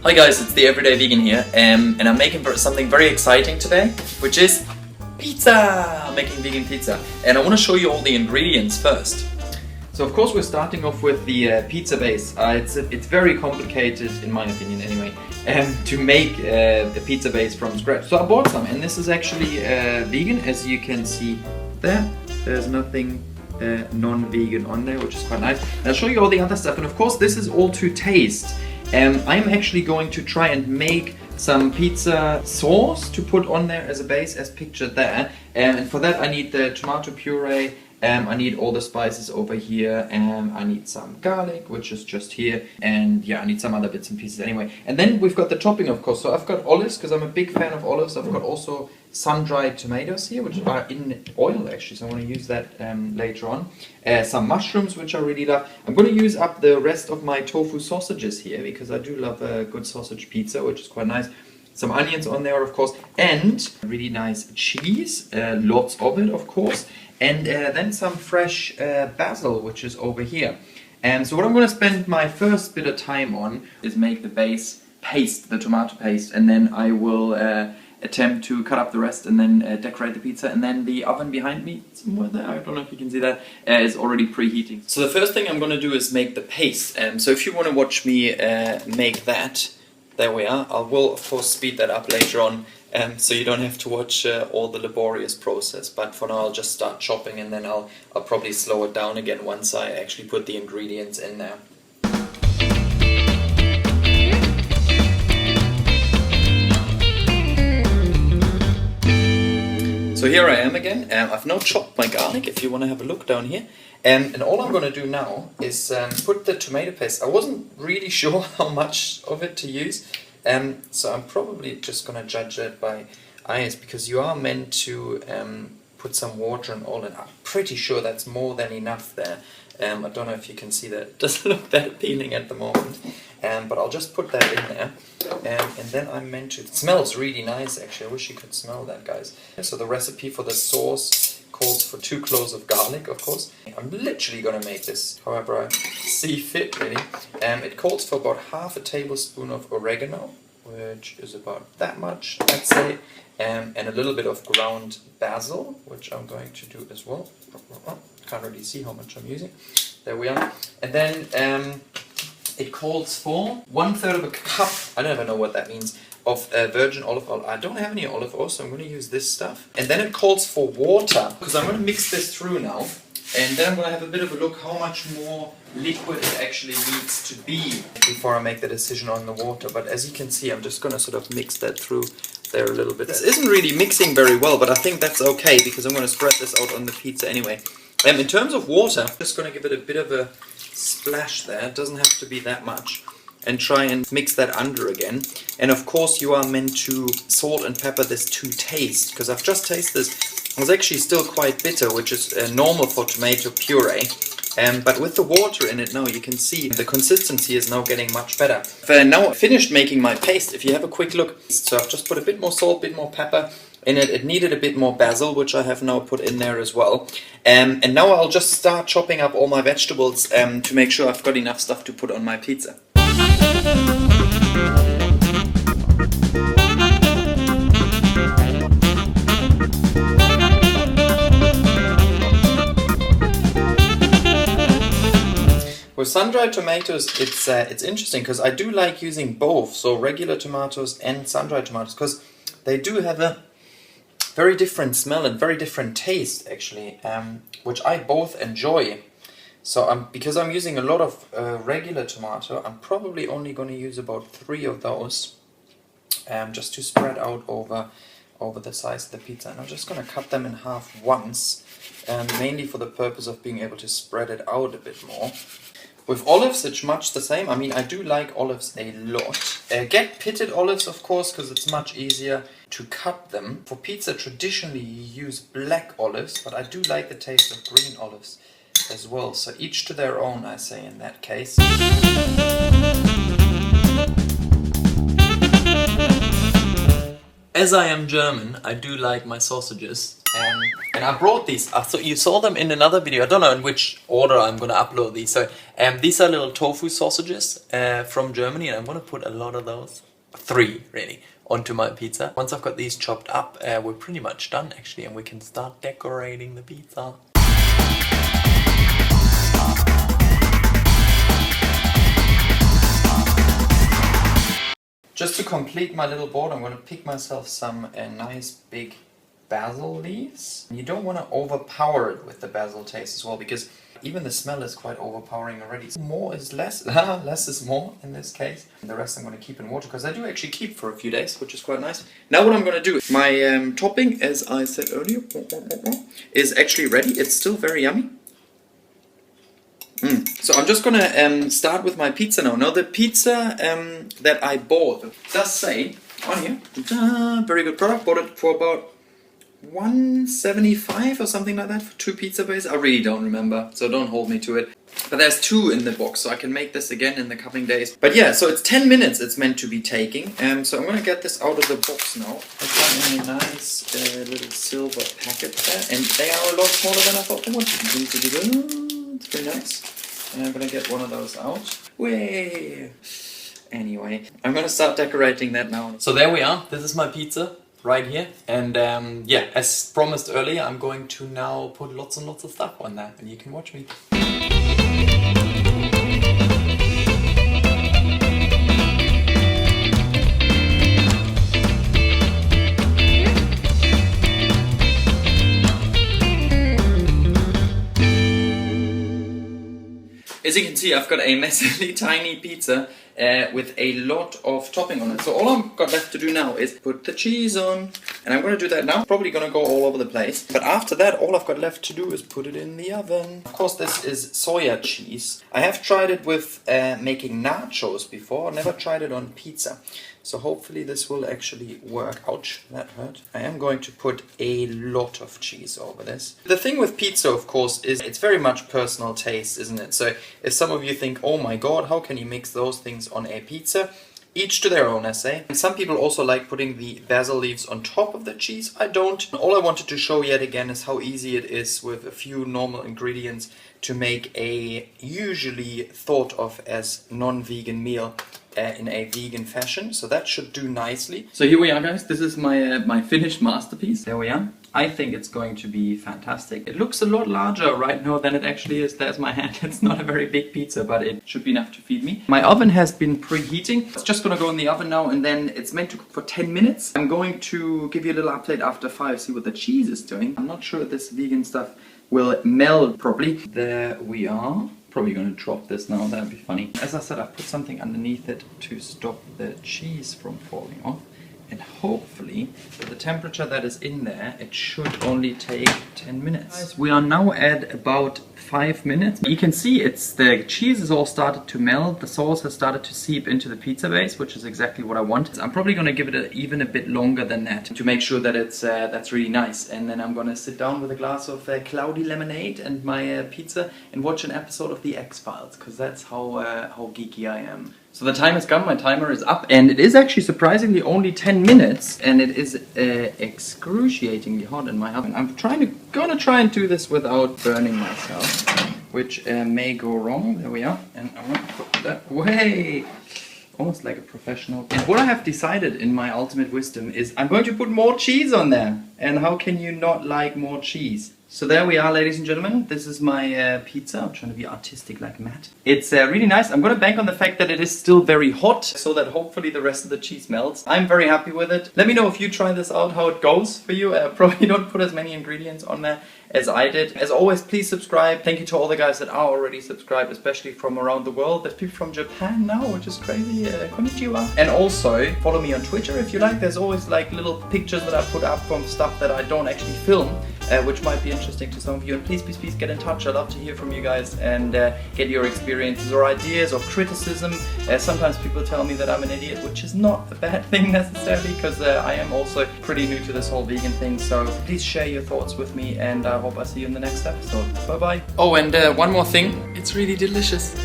Hi guys, it's the Everyday Vegan here, and I'm making something very exciting today, which is pizza! I'm making vegan pizza, and I want to show you all the ingredients first. So of course we're starting off with the pizza base. It's very complicated, in my opinion anyway, to make the pizza base from scratch. So I bought some, and this is actually vegan, as you can see there. There's nothing non-vegan on there, which is quite nice. And I'll show you all the other stuff, and of course this is all to taste. I'm actually going to try and make some pizza sauce to put on there as a base, as pictured there. And for that I need the tomato puree, I need all the spices over here, I need some garlic, which is just here, and yeah, I need some other bits and pieces anyway. And then we've got the topping, of course. So I've got olives, because I'm a big fan of olives. I've got also sun-dried tomatoes here, which are in oil actually, so I want to use that later on. Some mushrooms, which I really love. I'm going to use up the rest of my tofu sausages here, because I do love a good sausage pizza, which is quite nice. Some onions on there, of course, and really nice cheese, lots of it, of course. And then some fresh basil, which is over here. And so what I'm going to spend my first bit of time on is make the base paste, the tomato paste, and then I will attempt to cut up the rest and then decorate the pizza. And then the oven behind me, somewhere there, I don't know if you can see that, is already preheating. So the first thing I'm going to do is make the paste. So if you want to watch me make that, there we are. I will of course speed that up later on, so you don't have to watch all the laborious process. But for now I'll just start chopping, and then I'll probably slow it down again once I actually put the ingredients in there. So here I am again. I've now chopped my garlic, if you want to have a look down here. And all I'm going to do now is put the tomato paste. I wasn't really sure how much of it to use, so I'm probably just going to judge it by eyes, because you are meant to put some water and all, and I'm pretty sure that's more than enough there. I don't know if you can see that. It doesn't look that appealing at the moment, but I'll just put that in there. And then I'm meant to... It smells really nice actually. I wish you could smell that, guys. So the recipe for the sauce calls for 2 cloves of garlic, of course. I'm literally going to make this however I see fit, really. It calls for about half a tablespoon of oregano, which is about that much, I'd say. And a little bit of ground basil, which I'm going to do as well. Can't really see how much I'm using. There we are. And then it calls for 1/3 of a cup, I don't even know what that means, of virgin olive oil. I don't have any olive oil, so I'm going to use this stuff. And then it calls for water, because I'm going to mix this through now. And then I'm going to have a bit of a look how much more liquid it actually needs to be before I make the decision on the water. But as you can see, I'm just going to sort of mix that through there a little bit. This isn't really mixing very well, but I think that's okay, because I'm going to spread this out on the pizza anyway. In terms of water, I'm just going to give it a bit of a splash there. It doesn't have to be that much. And try and mix that under again. And of course you are meant to salt and pepper this to taste, because I've just tasted this. It's actually still quite bitter, which is normal for tomato puree. But with the water in it now, you can see the consistency is now getting much better. I've now finished making my paste. If you have a quick look, so I've just put a bit more salt, a bit more pepper in it. It needed a bit more basil, which I have now put in there as well. And now I'll just start chopping up all my vegetables to make sure I've got enough stuff to put on my pizza. With sun-dried tomatoes, it's interesting, because I do like using both, so regular tomatoes and sun-dried tomatoes, because they do have a very different smell and very different taste actually, which I both enjoy. So because I'm using a lot of regular tomato, I'm probably only going to use about 3 of those, just to spread out over the size of the pizza. And I'm just going to cut them in half once, mainly for the purpose of being able to spread it out a bit more. With olives, it's much the same. I mean, I do like olives a lot. Get pitted olives, of course, because it's much easier to cut them. For pizza, traditionally you use black olives, but I do like the taste of green olives as well. So each to their own, I say, in that case. As I am German, I do like my sausages And I brought these. So you saw them in another video. I don't know in which order I'm gonna upload these. So these are little tofu sausages from Germany, and I'm gonna put a lot of those, 3 really, onto my pizza. Once I've got these chopped up, we're pretty much done actually, and we can start decorating the pizza. Just to complete my little board, I'm going to pick myself some nice big basil leaves. You don't want to overpower it with the basil taste as well, because even the smell is quite overpowering already. More is less, less is more in this case. And the rest I'm going to keep in water, because I do actually keep for a few days, which is quite nice. Now what I'm going to do, my topping, as I said earlier, is actually ready. It's still very yummy. So I'm just gonna start with my pizza now. Now the pizza that I bought does say on here, very good product. Bought it for about $1.75 or something like that for 2 pizza bases. I really don't remember, so don't hold me to it. But there's 2 in the box, so I can make this again in the coming days. But yeah, so it's 10 minutes it's meant to be taking. So I'm gonna get this out of the box now. I got in a nice little silver packet there, and they are a lot smaller than I thought they would be. It's very nice. And I'm gonna get one of those out. Way. Anyway, I'm gonna start decorating that now. So there we are. This is my pizza right here. And yeah, as promised earlier, I'm going to now put lots and lots of stuff on that, and you can watch me. As you can see, I've got a massively tiny pizza with a lot of topping on it. So all I've got left to do now is put the cheese on. And I'm going to do that now. Probably going to go all over the place. But after that, all I've got left to do is put it in the oven. Of course, this is soya cheese. I have tried it with making nachos before. Never tried it on pizza. So hopefully this will actually work. Ouch, that hurt. I am going to put a lot of cheese over this. The thing with pizza, of course, is it's very much personal taste, isn't it? So if some of you think, oh my god, how can you mix those things on a pizza? Each to their own, I say. And some people also like putting the basil leaves on top of the cheese. I don't. All I wanted to show yet again is how easy it is with a few normal ingredients to make a usually thought of as non-vegan meal in a vegan fashion. So that should do nicely. So here we are, guys. This is my finished masterpiece. There we are. I think it's going to be fantastic. It looks a lot larger right now than it actually is. There's my hand. It's not a very big pizza, but it should be enough to feed me. My oven has been preheating. It's just gonna go in the oven now, and then it's meant to cook for 10 minutes. I'm going to give you a little update after 5, see what the cheese is doing. I'm not sure if this vegan stuff will meld properly. There we are. Probably gonna drop this now, that'd be funny. As I said, I've put something underneath it to stop the cheese from falling off. And hopefully, with the temperature that is in there, it should only take 10 minutes. Guys, we are now at about 5 minutes. You can see the cheese has all started to melt. The sauce has started to seep into the pizza base, which is exactly what I want. I'm probably going to give it even a bit longer than that to make sure that that's really nice. And then I'm going to sit down with a glass of cloudy lemonade and my pizza and watch an episode of The X-Files, because that's how geeky I am. So the time has come, my timer is up, and it is actually surprisingly only 10 minutes, and it is excruciatingly hot in my oven. I'm gonna try and do this without burning myself, which may go wrong. There we are, and I'm gonna put that away. Almost like a professional. And what I have decided in my ultimate wisdom is I'm going to put more cheese on there. And how can you not like more cheese? So there we are, ladies and gentlemen. This is my pizza. I'm trying to be artistic like Matt. It's really nice. I'm going to bank on the fact that it is still very hot, so that hopefully the rest of the cheese melts. I'm very happy with it. Let me know if you try this out, how it goes for you. Probably don't put as many ingredients on there as I did. As always, please subscribe. Thank you to all the guys that are already subscribed, especially from around the world. There's people from Japan now, which is crazy. Konnichiwa. And also, follow me on Twitter if you like. There's always like little pictures that I put up from stuff that I don't actually film, which might be interesting to some of you. And please get in touch. I'd love to hear from you guys and get your experiences or ideas or criticism. Sometimes people tell me that I'm an idiot, which is not a bad thing necessarily, because I am also pretty new to this whole vegan thing. So please share your thoughts with me, and I hope I see you in the next episode. Bye bye. Oh, and one more thing. It's really delicious.